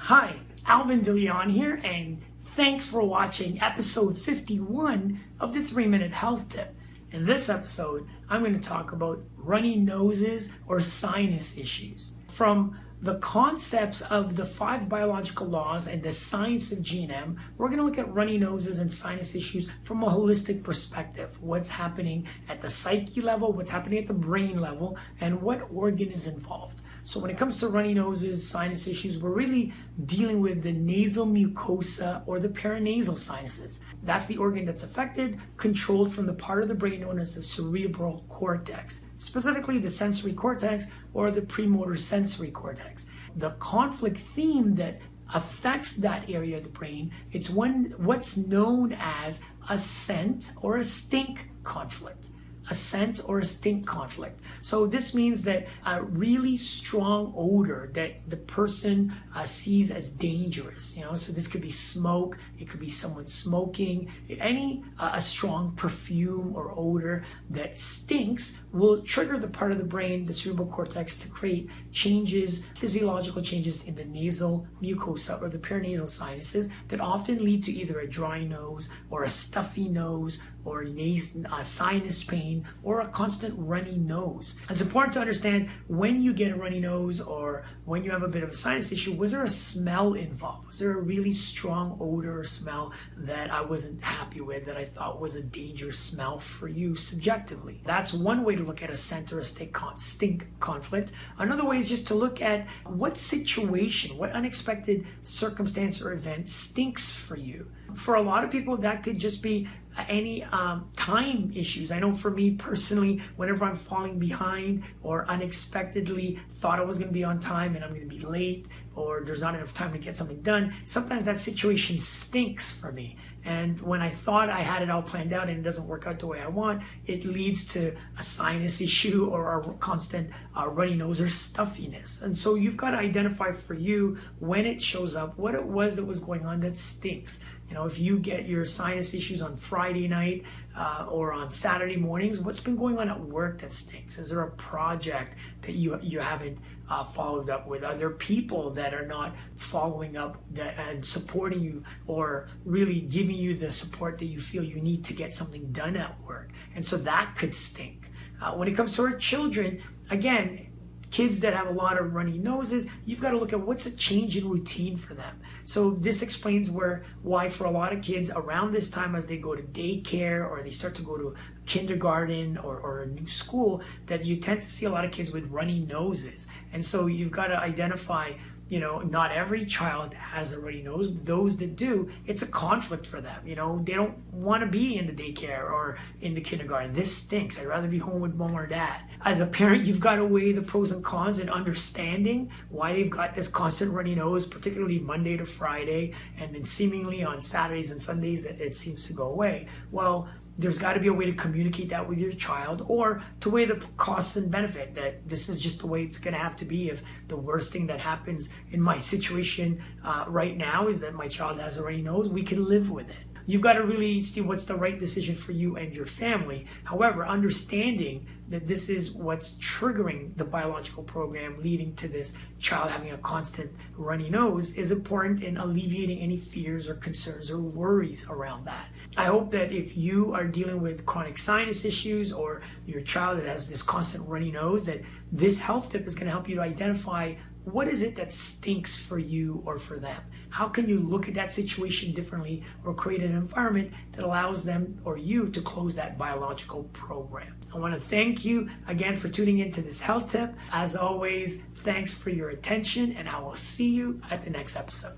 Hi, Alvin DeLeon here, and thanks for watching episode 51 of the 3-Minute Health Tip. In this episode, I'm going to talk about runny noses or sinus issues. From the concepts of the 5 biological laws and the science of G&M, we're going to look at runny noses and sinus issues from a holistic perspective. What's happening at the psyche level, what's happening at the brain level, and what organ is involved. So when it comes to runny noses, sinus issues, we're really dealing with the nasal mucosa or the paranasal sinuses. That's the organ that's affected, controlled from the part of the brain known as the cerebral cortex, specifically the sensory cortex or the premotor sensory cortex. The conflict theme that affects that area of the brain, it's what's known as a scent or a stink conflict. A scent or a stink conflict. So this means that a really strong odor that the person sees as dangerous, so this could be smoke, it could be someone smoking, a strong perfume or odor that stinks will trigger the part of the brain, the cerebral cortex, to create changes, physiological changes in the nasal mucosa or the paranasal sinuses that often lead to either a dry nose or a stuffy nose or sinus pain or a constant runny nose. It's important to understand when you get a runny nose or when you have a bit of a sinus issue, was there a smell involved? Was there a really strong odor or smell that I wasn't happy with, that I thought was a dangerous smell for you subjectively? That's one way to look at a scent or a stink conflict. Another way is just to look at what situation, what unexpected circumstance or event stinks for you. For a lot of people, that could just be any time issues. I know for me personally, whenever I'm falling behind or unexpectedly thought I was going to be on time and I'm going to be late, or there's not enough time to get something done, sometimes that situation stinks for me. And when I thought I had it all planned out and it doesn't work out the way I want, it leads to a sinus issue or a constant runny nose or stuffiness. And so you've got to identify for you when it shows up, what it was that was going on that stinks. If you get your sinus issues on Friday night or on Saturday mornings, what's been going on at work that stinks? Is there a project that you haven't followed up with? Are there people that are not following up and supporting you or really giving you the support that you feel you need to get something done at work? And so that could stink. When it comes to our children, again, kids that have a lot of runny noses, you've got to look at what's a change in routine for them. So this explains why for a lot of kids around this time, as they go to daycare or they start to go to kindergarten or a new school, that you tend to see a lot of kids with runny noses. And so you've got to identify, not every child has a runny nose. Those that do, it's a conflict for them. They don't want to be in the daycare or in the kindergarten. This stinks. I'd rather be home with mom or dad. As a parent, you've got to weigh the pros and cons and understanding why they've got this constant runny nose, particularly Monday to Friday, and then seemingly on Saturdays and Sundays it seems to go away. Well, there's got to be a way to communicate that with your child, or to weigh the costs and benefit that this is just the way it's going to have to be. If the worst thing that happens in my situation right now is that my child has a runny nose, we can live with it. You've got to really see what's the right decision for you and your family. However, understanding that this is what's triggering the biological program leading to this child having a constant runny nose is important in alleviating any fears or concerns or worries around that. I hope that if you are dealing with chronic sinus issues or your child that has this constant runny nose, that this health tip is going to help you to identify what is it that stinks for you or for them. How can you look at that situation differently or create an environment that allows them or you to close that biological program? I want to thank you again for tuning into this health tip. As always, thanks for your attention, and I will see you at the next episode.